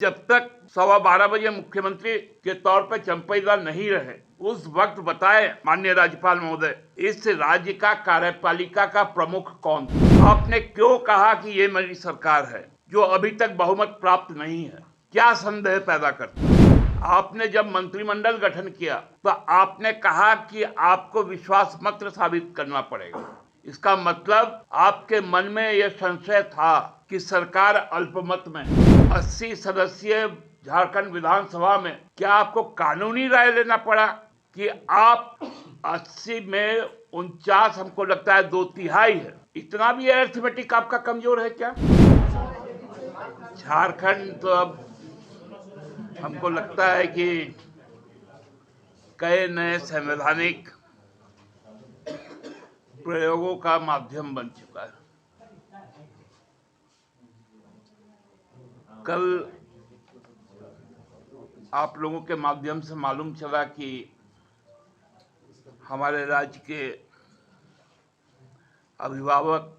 जब तक 12:15 बजे मुख्यमंत्री के तौर पर चंपईलाल नहीं रहे, उस वक्त बताए माननीय राज्यपाल महोदय, इस राज्य का कार्यपालिका का प्रमुख कौन था? आपने क्यों कहा कि ये मेरी सरकार है जो अभी तक बहुमत प्राप्त नहीं है? क्या संदेह पैदा करता है? आपने जब मंत्रिमंडल गठन किया तो आपने कहा कि आपको विश्वास मत साबित करना पड़ेगा। इसका मतलब आपके मन में यह संशय था कि सरकार अल्पमत में 80 सदस्यीय झारखंड विधानसभा में क्या आपको कानूनी राय लेना पड़ा कि आप 80 में 49, हमको लगता है 2/3 है। इतना भी अरिथमेटिक आपका कमजोर है क्या? झारखंड तो अब हमको लगता है कि कई नए संवैधानिक प्रयोगों का माध्यम बन चुका है। कल आप लोगों के माध्यम से मालूम चला कि हमारे राज्य के अभिभावक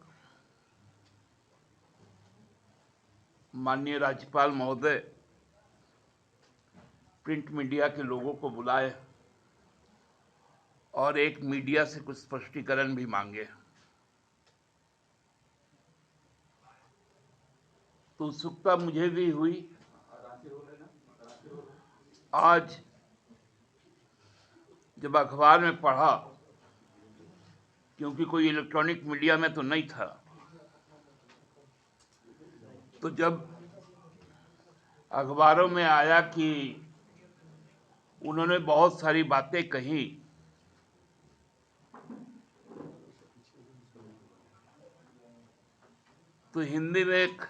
माननीय राज्यपाल महोदय प्रिंट मीडिया के लोगों को बुलाए और एक मीडिया से कुछ स्पष्टीकरण भी मांगे। तो उत्सुकता मुझे भी हुई। आज जब अखबार में पढ़ा, क्योंकि कोई इलेक्ट्रॉनिक मीडिया में तो नहीं था, तो जब अखबारों में आया कि उन्होंने बहुत सारी बातें कही, तो हिंदी में एक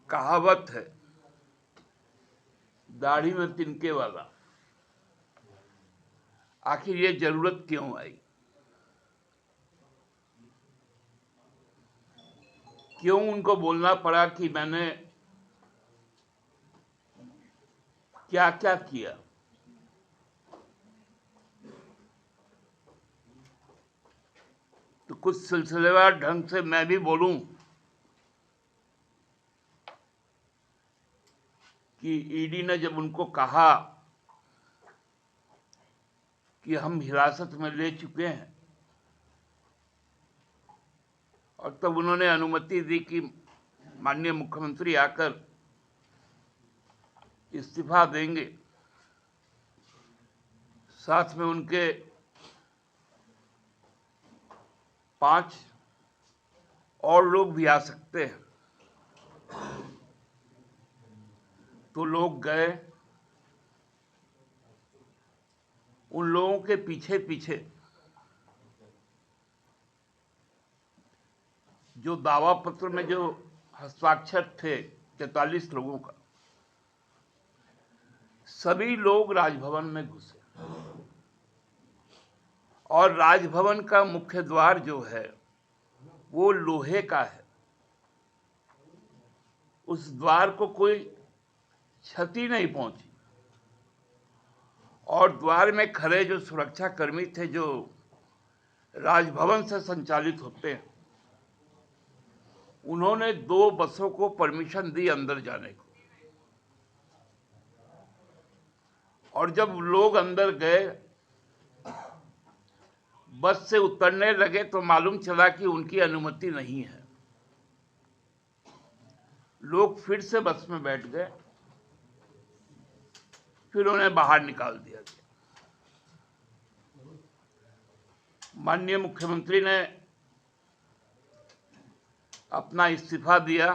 कहावत है, दाढ़ी में तिनके वाला। आखिर ये जरूरत क्यों आई? क्यों उनको बोलना पड़ा कि मैंने क्या क्या किया? तो कुछ सिलसिलेवार ढंग से मैं भी बोलूं कि ईडी ने जब उनको कहा कि हम हिरासत में ले चुके हैं, और तब उन्होंने अनुमति दी कि माननीय मुख्यमंत्री आकर इस्तीफा देंगे, साथ में उनके 5 और लोग भी आ सकते हैं, तो लोग गए। उन लोगों के पीछे पीछे जो दावा पत्र में जो हस्ताक्षर थे 43 लोगों का, सभी लोग राजभवन में घुसे और राजभवन का मुख्य द्वार जो है वो लोहे का है। उस द्वार को कोई क्षति नहीं पहुंची, और द्वार में खड़े जो सुरक्षा कर्मी थे जो राजभवन से संचालित होते हैं, उन्होंने 2 बसों को परमिशन दी अंदर जाने को। और जब लोग अंदर गए, बस से उतरने लगे, तो मालूम चला कि उनकी अनुमति नहीं है। लोग फिर से बस में बैठ गए, फिर उन्हें बाहर निकाल दिया गया। माननीय मुख्यमंत्री ने अपना इस्तीफा दिया।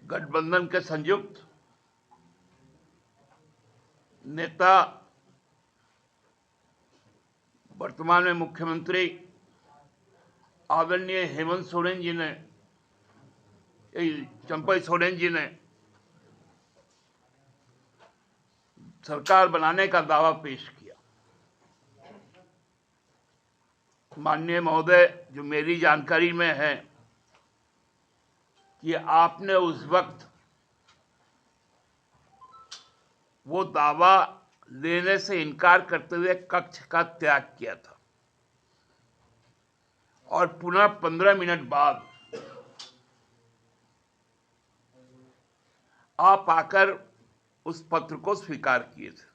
गठबंधन के संयुक्त नेता, वर्तमान में मुख्यमंत्री आदरणीय हेमंत सोरेन जी ने, चंपई सोरेन जी ने सरकार बनाने का दावा पेश किया। माननीय महोदय, जो मेरी जानकारी में है कि आपने उस वक्त वो दावा लेने से इनकार करते हुए कक्ष का त्याग किया था, और पुनः 15 मिनट बाद आप आकर उस पत्र को स्वीकार किए थे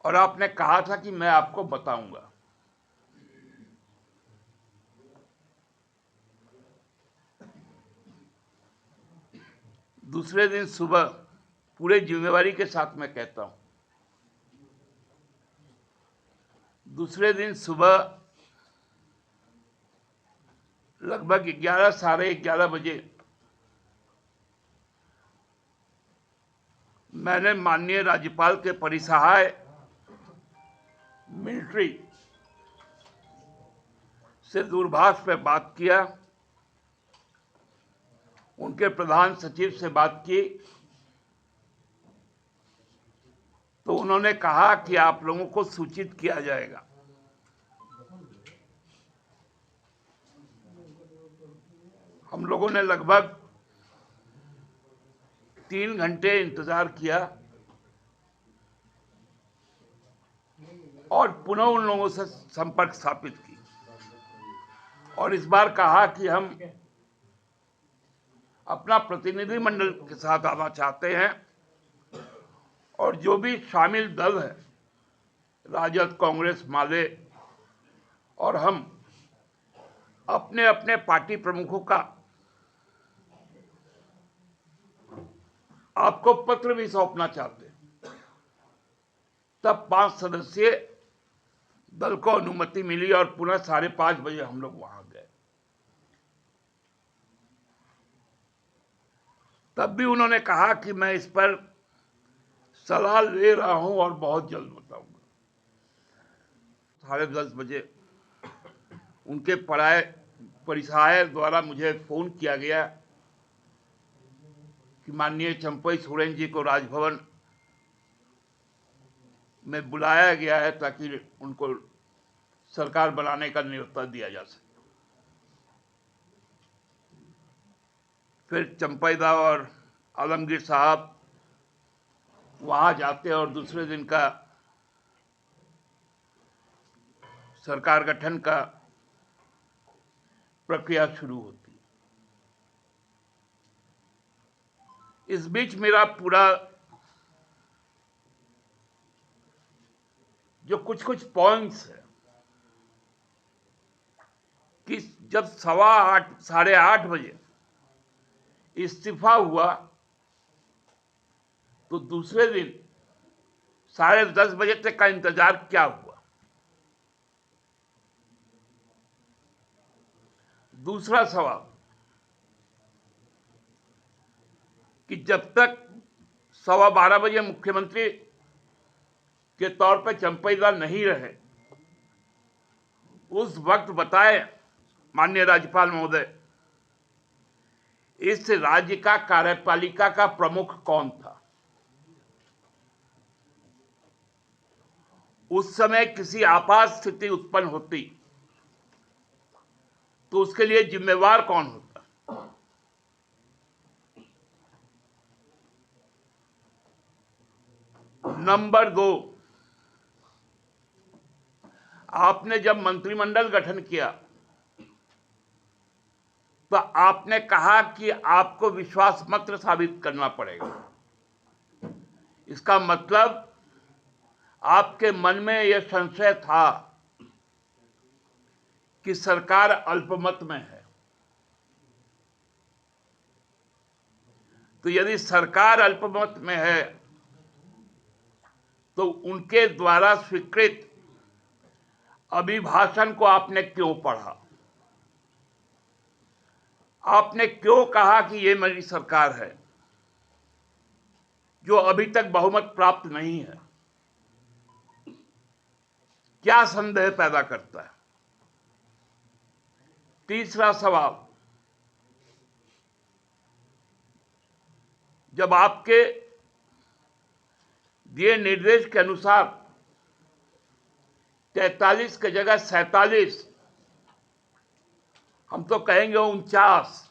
और आपने कहा था कि मैं आपको बताऊंगा। दूसरे दिन सुबह, पूरे जिम्मेवारी के साथ मैं कहता हूं, दूसरे दिन सुबह लगभग 11, साढ़े 11 बजे मैंने माननीय राज्यपाल के परिसहाय मिलिट्री से दूरभाष पे बात किया, उनके प्रधान सचिव से बात की, तो उन्होंने कहा कि आप लोगों को सूचित किया जाएगा। हम लोगों ने लगभग 3 घंटे इंतजार किया और पुनः उन लोगों से संपर्क स्थापित की और इस बार कहा कि हम अपना प्रतिनिधिमंडल के साथ आना चाहते हैं और जो भी शामिल दल है, राजद, कांग्रेस, माले और हम अपने अपने पार्टी प्रमुखों का आपको पत्र भी सौंपना चाहते हैं। तब 5 सदस्यीय दल को अनुमति मिली और पुनः 5:30 बजे हम लोग वहां गए। तब भी उन्होंने कहा कि मैं इस पर सलाह ले रहा हूं और बहुत जल्द बताऊंगा। 10:30 बजे उनके परिसहाय द्वारा मुझे फोन किया गया कि माननीय चंपई सोरेन जी को राजभवन में बुलाया गया है ताकि उनको सरकार बनाने का न्योता दिया जा सके। फिर चंपईदा और आलमगीर साहब वहां जाते और दूसरे दिन का सरकार गठन का प्रक्रिया शुरू होती। इस बीच मेरा पूरा जो कुछ पॉइंट्स है कि जब 8:15, 8:30 बजे इस्तीफा हुआ तो दूसरे दिन 10:30 बजे तक का इंतजार क्या हुआ। दूसरा सवाल कि जब तक 12:15 बजे मुख्यमंत्री के तौर पर चंपईदा नहीं रहे, उस वक्त बताएं माननीय राज्यपाल महोदय, इस राज्य का कार्यपालिका का प्रमुख कौन था। उस समय किसी आपात स्थिति उत्पन्न होती तो उसके लिए जिम्मेवार कौन होता। नंबर 2, आपने जब मंत्रिमंडल गठन किया तो आपने कहा कि आपको विश्वास मत साबित करना पड़ेगा। इसका मतलब आपके मन में यह संशय था कि सरकार अल्पमत में है। तो यदि सरकार अल्पमत में है तो उनके द्वारा स्वीकृत अभिभाषण को आपने क्यों पढ़ा? आपने क्यों कहा कि यह मेरी सरकार है जो अभी तक बहुमत प्राप्त नहीं है? क्या संदेह पैदा करता है? तीसरा सवाल, जब आपके दिए निर्देश के अनुसार 43 की जगह 47, हम तो कहेंगे 49,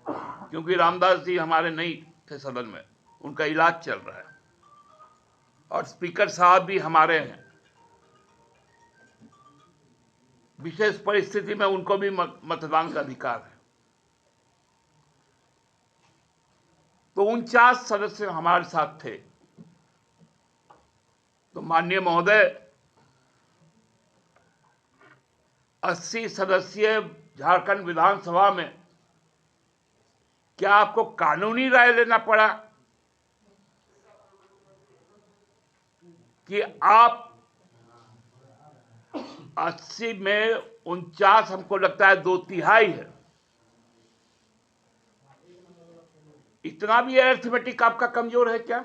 क्योंकि रामदास जी हमारे नहीं थे सदन में, उनका इलाज चल रहा है, और स्पीकर साहब भी हमारे हैं। विशेष परिस्थिति में उनको भी मतदान का अधिकार है। तो 49 सदस्य हमारे साथ थे। तो माननीय महोदय, 80 सदस्यीय झारखंड विधानसभा में क्या आपको कानूनी राय लेना पड़ा कि आप 80 में 49, हमको लगता है 2/3 है, इतना भी अरिथमेटिक आपका कमजोर है क्या?